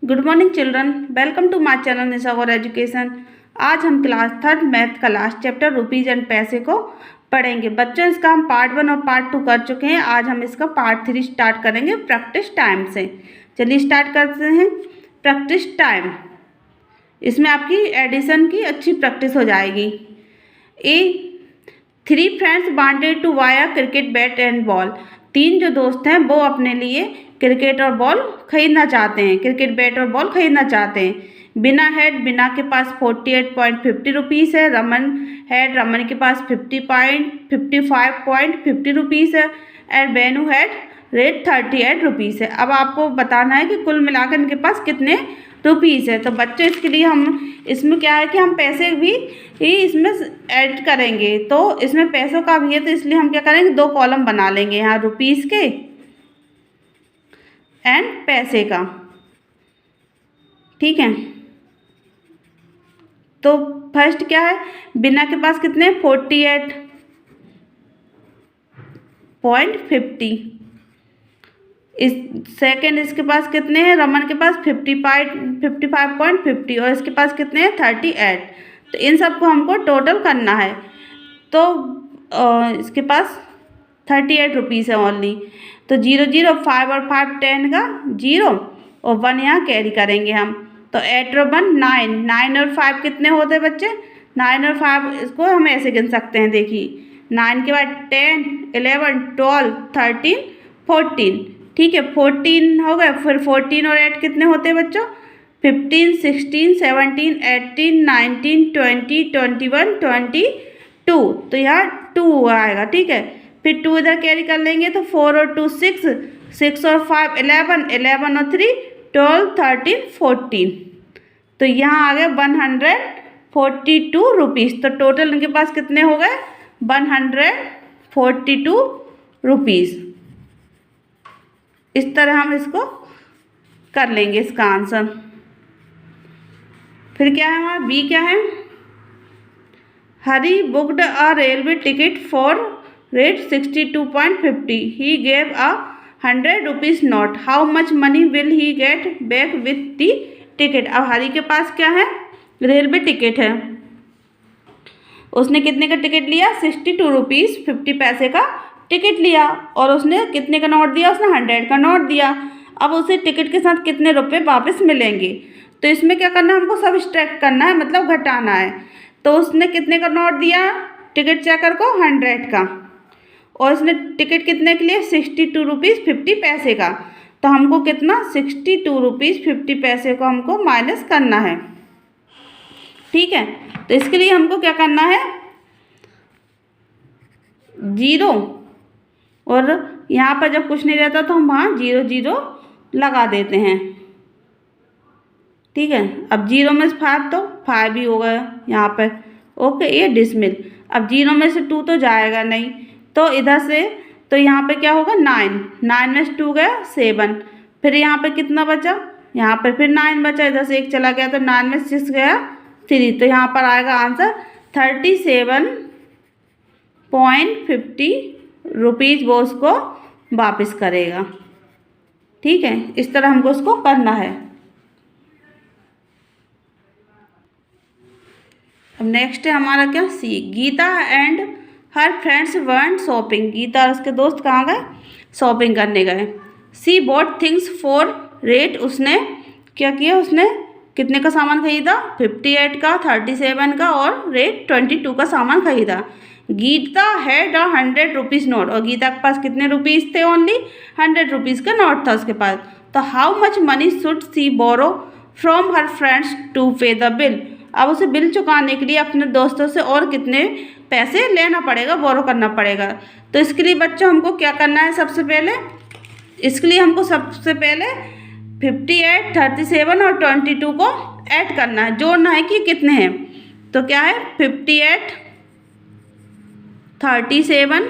Good morning children, welcome to my channel Nisha और education. आज हम क्लास थर्ड मैथ का लास्ट चैप्टर रुपीज़ एंड पैसे को पढ़ेंगे। बच्चों, इसका हम पार्ट 1 और पार्ट 2 कर चुके हैं। आज हम इसका पार्ट 3 स्टार्ट करेंगे प्रैक्टिस टाइम से। चलिए स्टार्ट करते हैं। प्रैक्टिस टाइम, इसमें आपकी एडिशन की अच्छी प्रैक्टिस हो जाएगी। A 3 friends wanted to buy a cricket bat and ball. 3 जो दोस्त हैं वो अपने लिए क्रिकेट और बॉल खरीदना चाहते हैं, क्रिकेट बैट और बॉल खरीदना चाहते हैं। बिना के पास 48.50 रुपीज़ है। रमन के पास 55.50 रुपीज़ है। And Benu had rate 38 rupees है। अब आपको बताना है कि कुल मिलाकर इनके पास कितने रुपीज़ है। तो बच्चों, इसके लिए हम इसमें क्या है कि हम पैसे भी इसमें ऐड करेंगे। तो इसमें पैसों का भी है, तो इसलिए हम क्या करेंगे, 2 कॉलम बना लेंगे, यहाँ रुपीज़ के एंड पैसे का। ठीक है, तो फर्स्ट क्या है, बिना के पास कितने 48.50। इस सेकंड इसके पास कितने हैं, रमन के पास 55.50 और इसके पास कितने हैं 38। तो इन सबको हमको टोटल करना है। तो इसके पास 38 रुपीज़ है ओनली। तो 0 5 और 5 10 का 0 और 1 यहाँ कैरी करेंगे हम। तो 8 और 1 9, 9 और 5 कितने होते हैं बच्चे, 9 और 5 इसको हम ऐसे गिन सकते हैं। देखिए 9 के बाद 10 11 12 13 14। ठीक है, 14 हो गए। फिर 14 और 8 कितने होते हैं बच्चों, 15 16 17 18 19 20 21 22। तो यहाँ 2 आएगा। ठीक है, फिर 2 इधर कैरी कर लेंगे तो 4 और 2 6, 6 और 5 11, 11 और 3 12 13 14। तो यहाँ आ गए 142 रुपीज़। तो टोटल इनके पास कितने हो गए 142 रुपीज़। इस तरह हम इसको कर लेंगे, इसका आंसर। फिर क्या है हमारा बी, क्या है, Hari booked a railway ticket for rate 62.50. He gave a 100 rupees note. How much money will he get back with the ticket? अब हरी के पास क्या है, रेलवे टिकट है। उसने कितने का टिकट लिया, 62 रुपीज़ 50 पैसे का टिकट लिया। और उसने कितने का नोट दिया, उसने 100 का नोट दिया। अब उसे टिकट के साथ कितने रुपए वापस मिलेंगे। तो इसमें क्या करना है, हमको सब स्ट्रैक्ट करना है, मतलब घटाना है। तो उसने कितने का नोट दिया टिकट चेकर को, 100 का। और इसने टिकट कितने के लिए, 62 रुपीज़ 50 पैसे का। तो हमको कितना 62 रुपीज़ 50 पैसे को हमको माइनस करना है। ठीक है, तो इसके लिए हमको क्या करना है, 0, और यहाँ पर जब कुछ नहीं रहता तो हम वहाँ 0 0 लगा देते हैं। ठीक है, अब 0 में से 5 तो 5 भी हो गया यहाँ पर। ओके, ये डिसमिल। अब 0 में से 2 तो जाएगा नहीं, तो इधर से तो यहाँ पे क्या होगा 9, 9 में से 2 गया 7। फिर यहाँ पे कितना बचा, यहाँ पर फिर 9 बचा, इधर से 1 चला गया तो 9 में 6 गया 3। तो यहाँ पर आएगा आंसर 37.50 रुपीज़ वो उसको वापस करेगा। ठीक है, इस तरह हमको उसको करना है। अब नेक्स्ट है हमारा क्या, C, Gita and her friends went shopping. Gita और उसके दोस्त कहाँ गए, शॉपिंग करने गए। She bought things for rate, उसने क्या किया, उसने कितने का सामान खरीदा, 58 का, 37 का और रेट 22 का सामान खरीदा। गीता हैड 100 रुपीज़ नोट, और गीता के पास कितने रुपीज़ थे, ओनली 100 रुपीज़ का नोट था उसके पास। तो how much money should she borrow from her friends to pay the bill. अब उसे बिल चुकाने के लिए अपने दोस्तों से और कितने पैसे लेना पड़ेगा, बोरो करना पड़ेगा। तो इसके लिए बच्चों हमको क्या करना है, सबसे पहले इसके लिए हमको सबसे पहले 58 37 और 22 को ऐड करना है, जोड़ना है कि कितने हैं। तो क्या है 58 37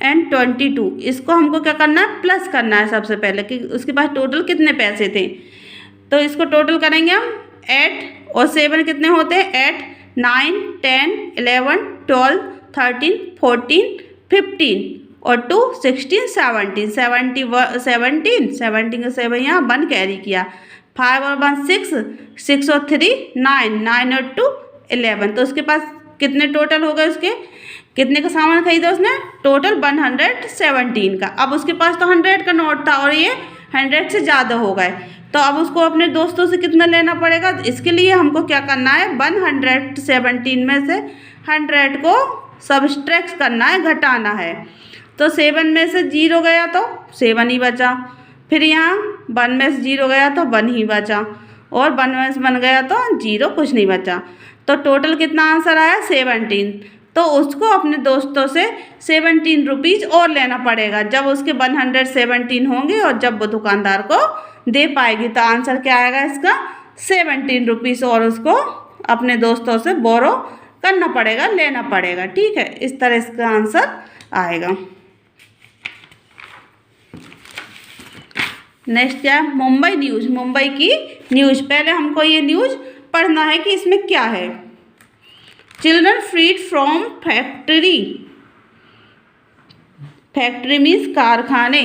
एंड 22, इसको हमको क्या करना है, प्लस करना है सबसे पहले कि उसके पास टोटल कितने पैसे थे। तो इसको टोटल करेंगे हम, 8 और 7 कितने होते हैं, 8 9 10 11 12 13 14 15 और 2 16 17 17 का 7 यहाँ 1 कैरी किया। 5 और 1 6, 6 और 3 9, 9 और 2 11। तो उसके पास कितने टोटल हो गए, उसके कितने का सामान खरीदा उसने, टोटल 117 का। अब उसके पास तो 100 का नोट था और ये 100 से ज़्यादा हो गए, तो अब उसको अपने दोस्तों से कितना लेना पड़ेगा। इसके लिए हमको क्या करना है, 117 में से 100 को सब्सट्रैक्ट करना है, घटाना है। तो 7 में से 0 गया तो 7 ही बचा, फिर यहाँ 1 में से 0 गया तो 1 ही बचा, और 1 में से 1 गया तो 0, कुछ नहीं बचा। तो टोटल कितना आंसर आया, 17। तो उसको अपने दोस्तों से 17 रुपीज़ और लेना पड़ेगा जब उसके 117 होंगे, और जब वो दुकानदार को दे पाएगी। तो आंसर क्या आएगा इसका, 17 रुपीज़ और उसको अपने दोस्तों से बोरो करना पड़ेगा, लेना पड़ेगा। ठीक है, इस तरह इसका आंसर आएगा। नेक्स्ट क्या है, मुंबई न्यूज़, मुंबई की न्यूज़। पहले हमको ये न्यूज़ पढ़ना है कि इसमें क्या है। Children freed from factory, factory means कारखाने,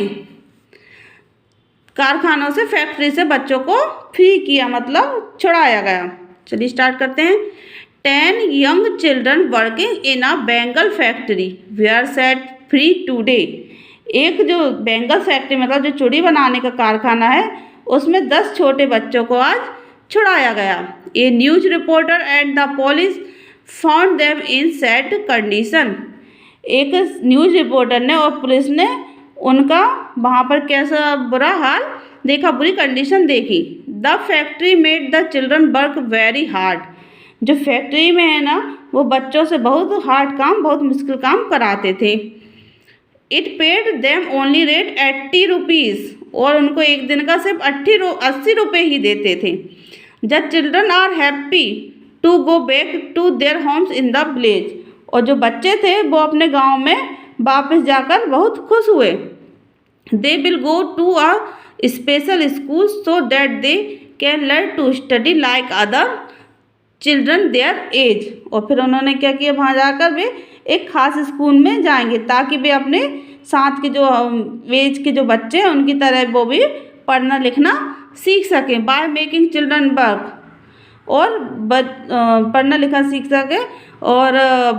कारखानों से, फैक्ट्री से बच्चों को फ्री किया, मतलब छुड़ाया गया। चलिए स्टार्ट करते हैं। 10 young children working in a Bengal factory were set free today. एक जो बेंगल फैक्ट्री मतलब जो चूड़ी बनाने का कारखाना है, उसमें 10 छोटे बच्चों को आज छुड़ाया गया। A news reporter and the police found them in sad condition. एक न्यूज़ रिपोर्टर ने और पुलिस ने उनका वहाँ पर कैसा बुरा हाल देखा, बुरी कंडीशन देखी। The factory made the children work very hard. जो फैक्ट्री में है ना, वो बच्चों से बहुत हार्ड काम, बहुत मुश्किल काम कराते थे। It paid them only rate 80 rupees, और उनको एक दिन का सिर्फ 80 रुपये ही देते थे। The children are happy to go back to their homes in the village. और जो बच्चे थे वो अपने गांव में वापस जाकर बहुत खुश हुए। They will go to a special school so that they can learn to study like other children their age. और फिर उन्होंने क्या किया, वहाँ जाकर वे एक खास स्कूल में जाएंगे ताकि वे अपने साथ के जो एज के जो बच्चे हैं उनकी तरह वो भी पढ़ना लिखना सीख सकें। बाय मेकिंग चिल्ड्रन वर्क, और पढ़ना लिखना सीख सके। और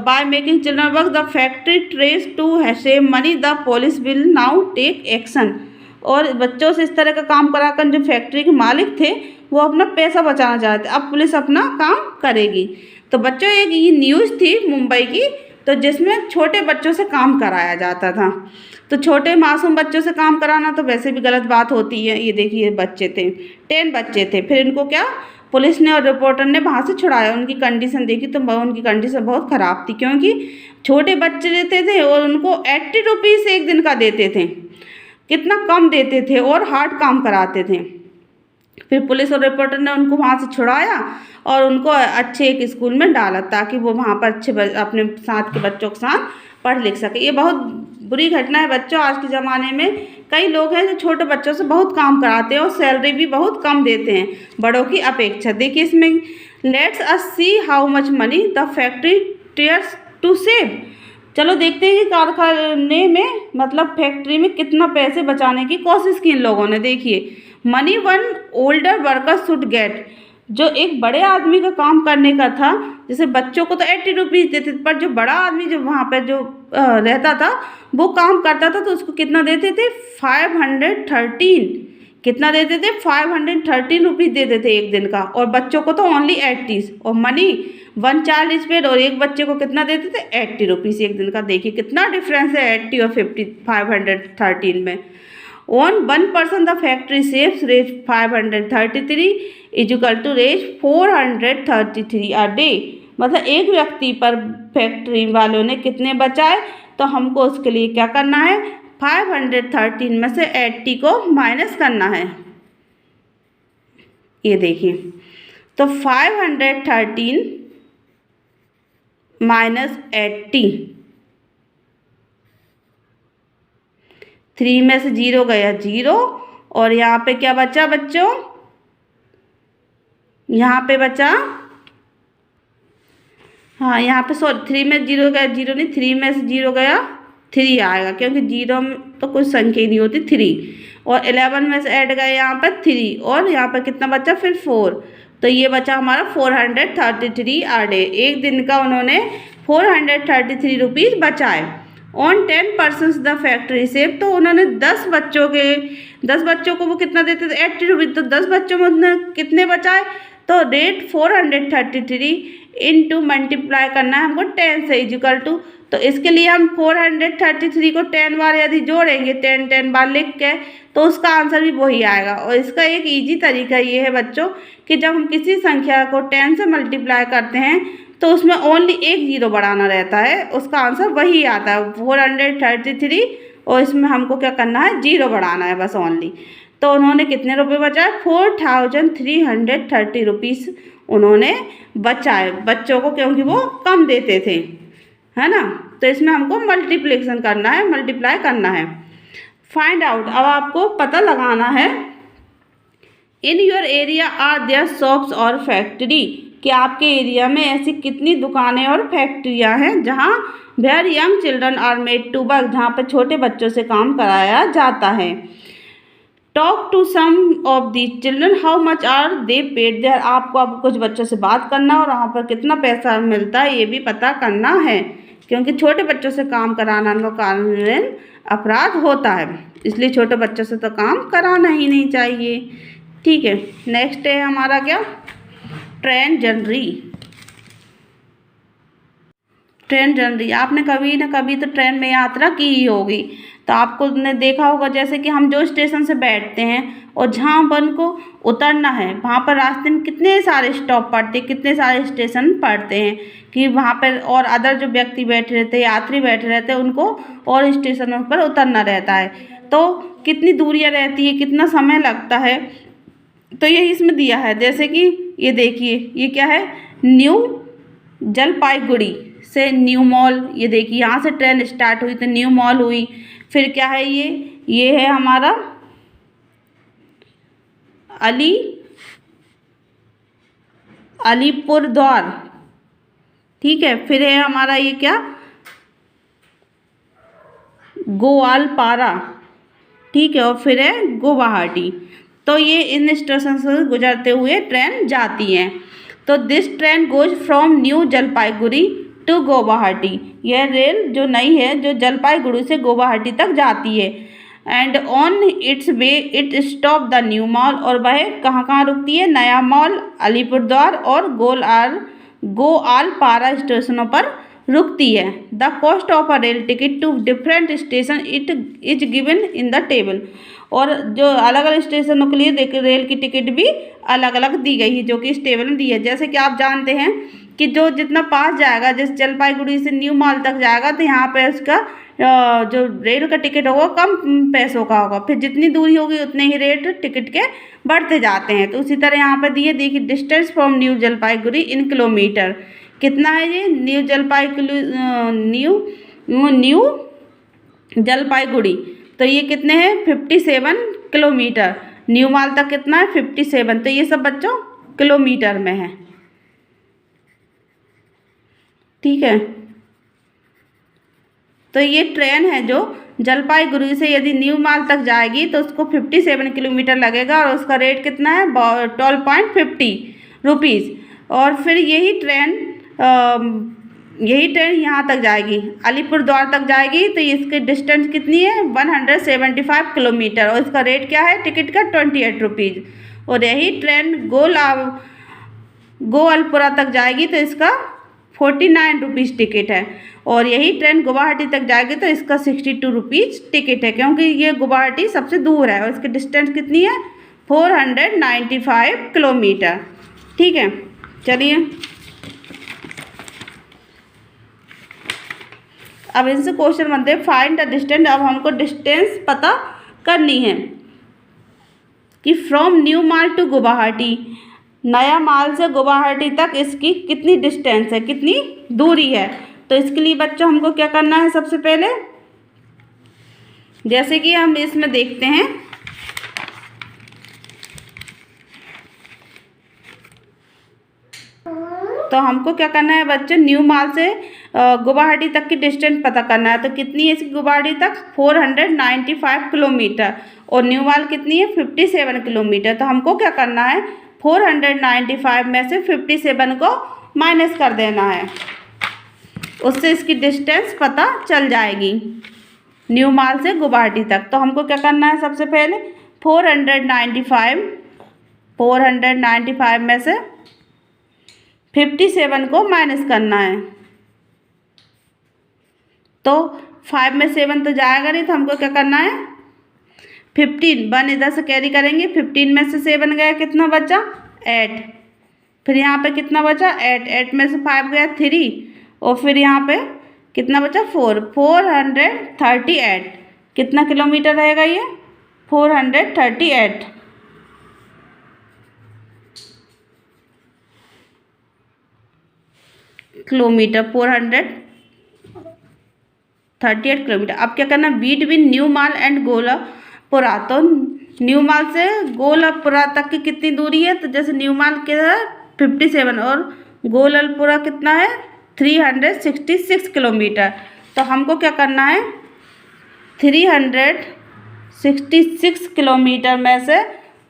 by making children work the factory tries to save money the police will now take action. और बच्चों से इस तरह का काम कराकर जो फैक्ट्री के मालिक थे वो अपना पैसा बचाना चाहते, अब पुलिस अपना काम करेगी। तो बच्चों एक ये न्यूज़ थी मुंबई की, तो जिसमें छोटे बच्चों से काम कराया जाता था। तो छोटे मासूम बच्चों से काम कराना तो वैसे भी गलत बात होती है। ये देखिए बच्चे थे, 10 बच्चे थे। फिर इनको क्या, पुलिस ने और रिपोर्टर ने वहाँ से छुड़ाया। उनकी कंडीशन देखी तो उनकी कंडीशन बहुत ख़राब थी, क्योंकि छोटे बच्चे देते थे और उनको 80 रुपीज़ एक दिन का देते थे, कितना कम देते थे, और हार्ड काम कराते थे। फिर पुलिस और रिपोर्टर ने उनको वहाँ से छुड़ाया और उनको अच्छे एक स्कूल में डाला ताकि वो वहाँ पर अच्छे अपने साथ के बच्चों के साथ पढ़ लिख सके। ये बहुत बुरी घटना है बच्चों। आज के ज़माने में कई लोग हैं जो छोटे बच्चों से बहुत काम कराते हैं और सैलरी भी बहुत कम देते हैं बड़ों की अपेक्षा। देखिए इसमें let's us see how much money the factory tries to save. चलो देखते हैं कि कारखाने में मतलब फैक्ट्री में कितना पैसे बचाने की कोशिश की इन लोगों ने। देखिए money one older worker should get, जो एक बड़े आदमी का काम करने का था, जैसे बच्चों को तो 80 रुपीज़ देते थे, पर जो बड़ा आदमी जो वहाँ पर जो रहता था वो काम करता था तो उसको कितना देते थे, 513। कितना देते थे, 513 रुपीज़ देते थे एक दिन का, और बच्चों को तो ओनली 80। और मनी 1 चाइल्ड इज पेड, और एक बच्चे को कितना देते थे, 80 रुपीज़ एक दिन का। देखिए कितना डिफरेंस है 80 और 513 में। On 1 person the factory saves rate 533 is equal to rate 433 a day। मतलब एक व्यक्ति पर फैक्ट्री वालों ने कितने बचाए, तो हमको उसके लिए क्या करना है, 513 में से 80 को माइनस करना है। ये देखिए तो 513 माइनस 80, 3 में से 0 गया 0, और यहाँ पे क्या बचा बच्चों, यहाँ पे बचा, हाँ यहाँ पे 3 में 0 गया 0 नहीं, 3 में से 0 गया 3 आएगा, क्योंकि 0 में तो कोई संख्या ही नहीं होती 3। और 11 में से ऐड गए यहाँ पर 3 और यहाँ पर कितना बचा फिर 4, तो ये बचा हमारा 433 आ डे। एक दिन का उन्होंने 433 रुपीज़ बचाए। On 10 persons the factory save, तो उन्होंने 10 बच्चों को वो कितना देते थे 80 रुपीज़, तो 10 बच्चों में उन्होंने कितने बचाए, तो रेट 433 इंटू मल्टीप्लाई करना है हमको 10 से इक्वल टू, तो इसके लिए हम 433 को 10 बार यदि जोड़ेंगे 10 बार लिख के, तो उसका आंसर भी वही आएगा। और इसका एक इजी तरीका ये है बच्चों कि जब हम किसी संख्या को 10 से मल्टीप्लाई करते हैं तो उसमें ओनली एक जीरो बढ़ाना रहता है, उसका आंसर वही आता है 433, और इसमें हमको क्या करना है जीरो बढ़ाना है बस ओनली। तो उन्होंने कितने रुपए बचाए 4330 रुपीज़ उन्होंने बचाए बच्चों को, क्योंकि वो कम देते थे, है ना। तो इसमें हमको मल्टीप्लिकेशन करना है, मल्टीप्लाई करना है। फाइंड आउट, अब आपको पता लगाना है in your area are there shops और फैक्ट्री, कि आपके एरिया में ऐसी कितनी दुकानें और फैक्ट्रियां हैं जहां where young children are made to work, जहाँ पर छोटे बच्चों से काम कराया जाता है। Talk to some of these children how much are they paid there, आपको कुछ बच्चों से बात करना और वहाँ पर कितना पैसा मिलता है ये भी पता करना है, क्योंकि छोटे बच्चों से काम कराना का कानूनन अपराध होता है, इसलिए छोटे बच्चों से तो काम कराना ही नहीं चाहिए। ठीक है, नेक्स्ट है हमारा क्या ट्रेन जर्नी। आपने कभी ना कभी तो ट्रेन में यात्रा की ही होगी, तो आपको ने देखा होगा जैसे कि हम जो स्टेशन से बैठते हैं और जहाँ अपन को उतरना है वहाँ पर रास्ते में कितने सारे स्टॉप पड़ते हैं, कितने सारे स्टेशन पड़ते हैं कि वहाँ पर और अदर जो व्यक्ति बैठे रहते हैं, यात्री बैठे रहते हैं, उनको और स्टेशनों पर उतरना रहता है, तो कितनी दूरियाँ रहती है, कितना समय लगता है, तो ये इसमें दिया है। जैसे कि ये देखिए ये क्या है न्यू जलपाईगुड़ी से न्यू मॉल, ये देखिए यहाँ से ट्रेन स्टार्ट हुई तो न्यू मॉल हुई, फिर क्या है ये है हमारा अलीपुरद्वार, ठीक है, फिर है हमारा ये क्या गोवालपारा, ठीक है, और फिर है गुवाहाटी। तो ये इन स्टेशन से गुजरते हुए ट्रेन जाती हैं। तो this train goes from new Jalpaiguri to Guwahati, यह रेल जो नई है जो जलपाईगुड़ी से गुवाहाटी तक जाती है। And on it's way it stop the new mall, और वह कहाँ कहाँ रुकती है नया मॉल, अलीपुरद्वार और गोआलपारा स्टेशनों पर रुकती है। The cost of a rail ticket to different station it is given in the table, और जो अलग अलग स्टेशनों के लिए रेल की टिकट भी अलग अलग दी गई है जो कि इस टेबल में दी है। जैसे कि आप जानते हैं कि जो जितना पास जाएगा, जिस जलपाईगुड़ी से न्यू मॉल तक जाएगा तो यहाँ पे उसका जो रेल का टिकट होगा कम पैसों का होगा, फिर जितनी दूरी होगी उतने ही रेट टिकट के बढ़ते जाते हैं। तो उसी तरह यहाँ पर दिए देखिए distance from new Jalpaiguri in kilometre, कितना है ये न्यू जलपाईगुड़ी, तो ये कितने हैं 57 किलोमीटर। न्यू मॉल तक कितना है 57, तो ये सब बच्चों किलोमीटर में है, ठीक है। तो ये ट्रेन है जो जलपाईगुड़ी से यदि न्यू मॉल तक जाएगी तो उसको 57 किलोमीटर लगेगा और उसका रेट कितना है 12.50 रुपीज़। और फिर यही ट्रेन यहाँ तक जाएगी, अलीपुरद्वार तक जाएगी, तो इसकी डिस्टेंस कितनी है 175 किलोमीटर, और इसका रेट क्या है टिकट का 28 रुपीज़। और यही ट्रेन गोवालपुरा तक जाएगी तो इसका 49 रुपीज़ टिकट है, और यही ट्रेन गुवाहाटी तक जाएगी तो इसका 62 रुपीज़ टिकट है, क्योंकि ये गुवाहाटी सबसे दूर है और इसकी डिस्टेंस कितनी है 495 किलोमीटर, ठीक है। चलिए अब इनसे क्वेश्चन बनते हैं फाइंड द डिस्टेंस। अब हमको डिस्टेंस पता करनी है कि from new mall to Guwahati, नया माल से गुवाहाटी तक इसकी कितनी डिस्टेंस है, कितनी दूरी है। तो इसके लिए बच्चों हमको क्या करना है सबसे पहले, जैसे कि हम इसमें देखते हैं तो हमको क्या करना है बच्चों न्यू मॉल से गुवाहाटी तक की डिस्टेंस पता करना है। तो कितनी है इसकी गुवाहाटी तक? 495 किलोमीटर। और न्यू माल कितनी है? 57 किलोमीटर। तो हमको क्या करना है? 495 में से 57 को माइनस कर देना है, उससे इसकी डिस्टेंस पता चल जाएगी न्यू माल से गुवाहाटी तक। तो हमको क्या करना है? सबसे पहले 495 में से 57 को माइनस करना है। तो 5 में 7 तो जाएगा नहीं, तो हमको क्या करना है? 15 1 इधर से कैरी करेंगे, 15 में से 7 गया, कितना बचा? 8। फिर यहाँ पे कितना बचा? 8 में से 5 गया 3, और फिर यहाँ पे कितना बचा? 438। कितना किलोमीटर रहेगा ये? 438 किलोमीटर, 438 किलोमीटर। अब क्या करना? Between New Mal and Golpura. तो न्यू माल से गोलपुरा तक की कितनी दूरी है? तो जैसे न्यू माल के है 57 और गोलपुरा कितना है? 366 किलोमीटर। तो हमको क्या करना है? 366 किलोमीटर में से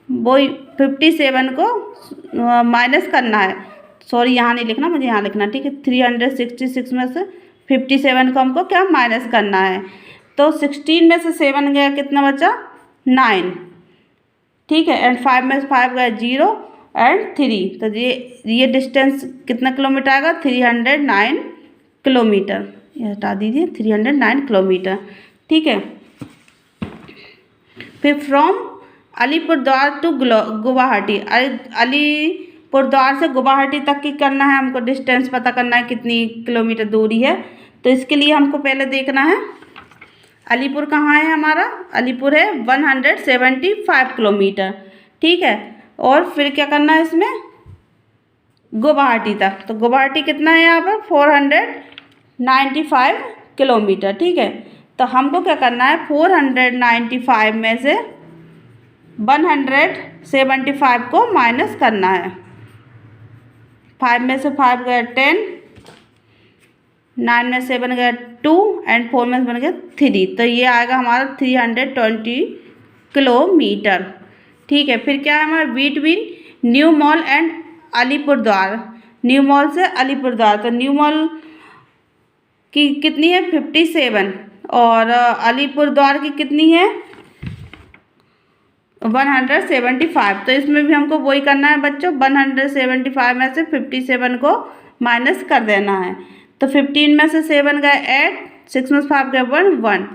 वो 57 को माइनस करना है। सॉरी, यहाँ नहीं लिखना, मुझे यहाँ लिखना, ठीक है। 366 में से 57 को हमको क्या माइनस करना है। तो 16 में से 7 गया, कितना बचा? 9, ठीक है। एंड 5 में से 5 गया 0 एंड 3। तो ये डिस्टेंस कितना किलोमीटर आएगा? 309 किलोमीटर। ये हटा दीजिए, 309 किलोमीटर, ठीक है। फिर फ्रॉम अलीपुरद्वार टू गुवाहाटी, अलीपुरद्वार से गुवाहाटी तक की करना है हमको, डिस्टेंस पता करना है कितनी किलोमीटर दूरी है। तो इसके लिए हमको पहले देखना है अलीपुर कहाँ है हमारा। अलीपुर है 175 किलोमीटर, ठीक है। और फिर क्या करना है इसमें? गुवाहाटी तक। तो गुवाहाटी कितना है यहाँ पर? 495 किलोमीटर, ठीक है। तो हमको क्या करना है? 495 में से 175 को माइनस करना है। 5 में से 5 गया 10, 9 में 7 गया 2 एंड 4 में 7 गया 3। तो ये आएगा हमारा 320 किलोमीटर, ठीक है। फिर क्या है हमारा? Between new mall and Alipurduar, new mall से अलीपुरद्वार। तो न्यू मॉल की कितनी है? 57, और अलीपुरद्वार की कितनी है? 175। तो इसमें भी हमको वही करना है बच्चों, 175 में से 57 को माइनस कर देना है। तो 15 में से 7 गए 8, 6 में से 5 गए 1,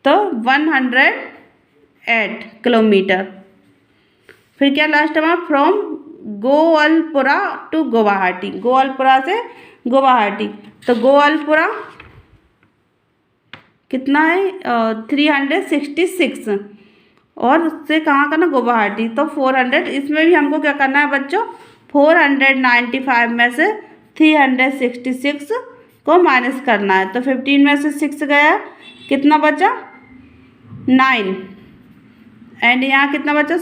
तो 108 किलोमीटर। फिर क्या लास्ट में? फ्रॉम गोवालपुरा टू गुवाहाटी, गोवालपुरा से गुवाहाटी। तो गोवालपुरा कितना है? 366, और उससे कहाँ का ना? गुवाहाटी। तो 400, इसमें भी हमको क्या करना है बच्चों? 495 में से 366 को माइनस करना है। तो 15 में से 6 गया, कितना बचा? 9, एंड यहाँ कितना बचा?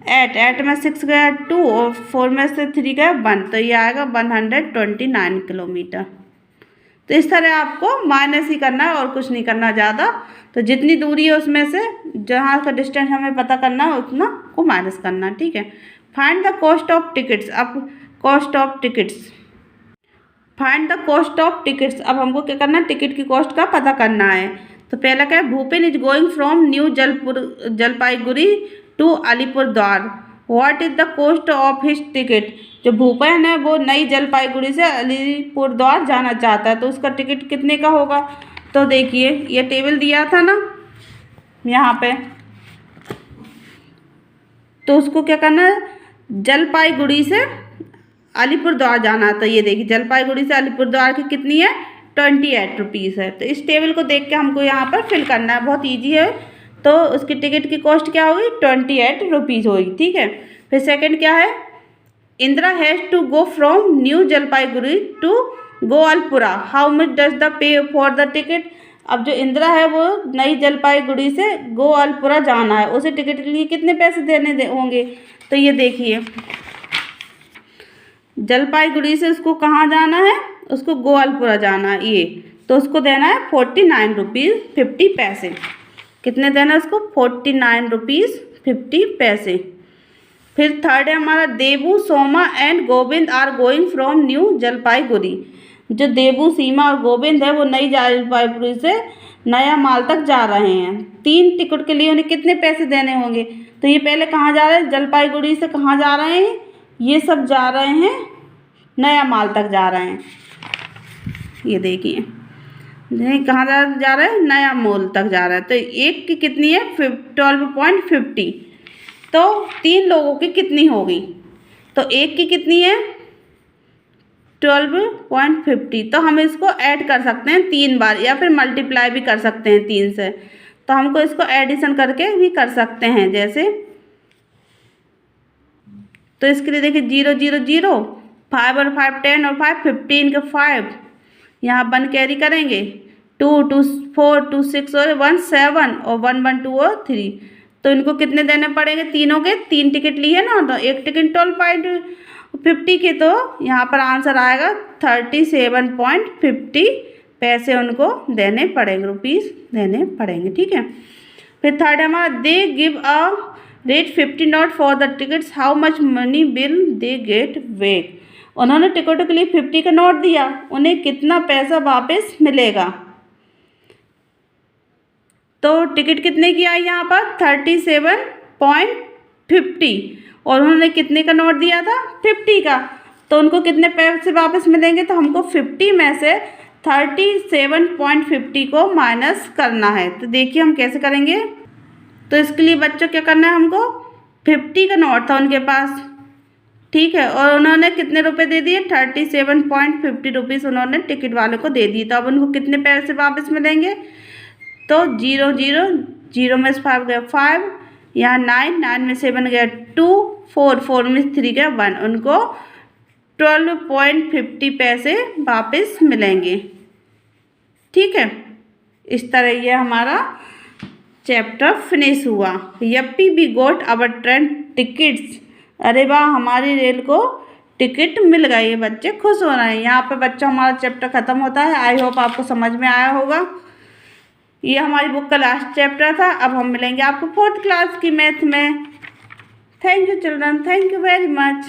8 में 6 गया 2, और 4 में से 3 गया 1। तो ये आएगा 129 किलोमीटर। तो इस तरह आपको माइनस ही करना है और कुछ नहीं करना ज़्यादा। तो जितनी दूरी है उसमें से जहाँ का डिस्टेंस हमें पता करना है उतना को माइनस करना, ठीक है। Find the cost of tickets. अब cost of tickets, find the cost of tickets. अब हमको क्या करना है? टिकट की कॉस्ट का पता करना है। तो पहला क्या है? Bhupen is going from new Jalpaiguri to Alipurduar. What is the cost of his ticket. जो भूपेन है वो नई जलपाईगुड़ी से अलीपुरद्वार जाना चाहता है, तो उसका टिकट कितने का होगा। तो देखिए ये टेबल दिया था ना यहाँ पे, तो उसको क्या करना है? जलपाईगुड़ी से अलीपुरद्वार जाना। तो ये देखिए जलपाईगुड़ी से अलीपुरद्वार की कितनी है? 28 रुपीज़ है। तो इस टेबल को देख के हमको यहाँ पर फिल करना है, बहुत ईजी है। तो उसकी टिकट की कॉस्ट क्या होगी? 28 रुपीज़ होगी, ठीक है। फिर सेकंड क्या है? Indira has to go from new Jalpaiguri to Gowalpura, how much does the pay for the ticket. अब जो इंदिरा है वो नई जलपाईगुड़ी से गोवालपुरा जाना है, उसे टिकट के लिए कितने पैसे देने होंगे। तो ये देखिए जलपाईगुड़ी से उसको कहाँ जाना है? उसको गोवालपुरा जाना है ये, तो उसको देना है 49 रुपीज़ 50 पैसे। कितने देना है उसको? 49 रुपीज़ 50 पैसे। फिर थर्ड है हमारा, Debu Soma and Govind are going from new Jalpaiguri. जो देबू, सीमा और गोविंद है वो नई जलपाईगुड़ी से नया माल तक जा रहे हैं। 3 टिकट के लिए उन्हें कितने पैसे देने होंगे? तो ये पहले कहाँ जा रहे हैं? जलपाईगुड़ी से कहाँ जा रहे हैं? ये सब जा रहे हैं नया माल तक जा रहे हैं। ये देखिए कहाँ जा रहे हैं? नया मॉल तक जा रहा है। तो एक की कितनी है? 12.50। तो 3 लोगों की कितनी होगी? तो एक की कितनी है? 12.50। तो हम इसको ऐड कर सकते हैं 3 बार, या फिर मल्टीप्लाई भी कर सकते हैं 3 से। तो हमको इसको एडिशन करके भी कर सकते हैं जैसे। तो इसके लिए देखिए 0 0 0, 5 और 5 10 और 5 15 के 5 यहाँ 1 कैरी करेंगे, 2 2 4 2 6 और 1 7 और 1 1 2 और 3। तो इनको कितने देने पड़ेंगे? तीनों के 3 टिकट लिए ना, तो एक टिकट 12.50 के, तो यहाँ पर आंसर आएगा 37.50 पैसे उनको देने पड़ेंगे, रुपीज़ देने पड़ेंगे। ठीक है। फिर थर्ड है हमारा, they give a rate 50 not for the tickets, how much money will they get back. उन्होंने टिकटों के लिए 50 का नोट दिया, उन्हें कितना पैसा वापस मिलेगा? तो टिकट कितने की आई यहाँ पर? 37.50, और उन्होंने कितने का नोट दिया था? 50 का। तो उनको कितने पैसे वापस मिलेंगे? तो हमको 50 में से 37.50 को माइनस करना है। तो देखिए हम कैसे करेंगे। तो इसके लिए बच्चों क्या करना है, हमको 50 का नोट था उनके पास, ठीक है, और उन्होंने कितने रुपए दे दिए? 37.50 रुपीज़ उन्होंने टिकट वाले को दे दिए। तो अब उनको कितने पैसे वापस मिलेंगे? तो 0 0 0 में से 5 गया 5, यहाँ 9 9 में 7 गया 2, 4 4 में 3 गया 1, उनको 12.50 पैसे वापस मिलेंगे। ठीक है। इस तरह ये हमारा चैप्टर फिनिश हुआ। Yippee we got our train tickets. अरे वाह, हमारी रेल को टिकट मिल गई है, बच्चे खुश हो रहे हैं। यहाँ पे बच्चों हमारा चैप्टर ख़त्म होता है। आई होप आपको समझ में आया होगा। ये हमारी बुक का लास्ट चैप्टर था। अब हम मिलेंगे आपको 4th क्लास की मैथ में। Thank you children, thank you very much.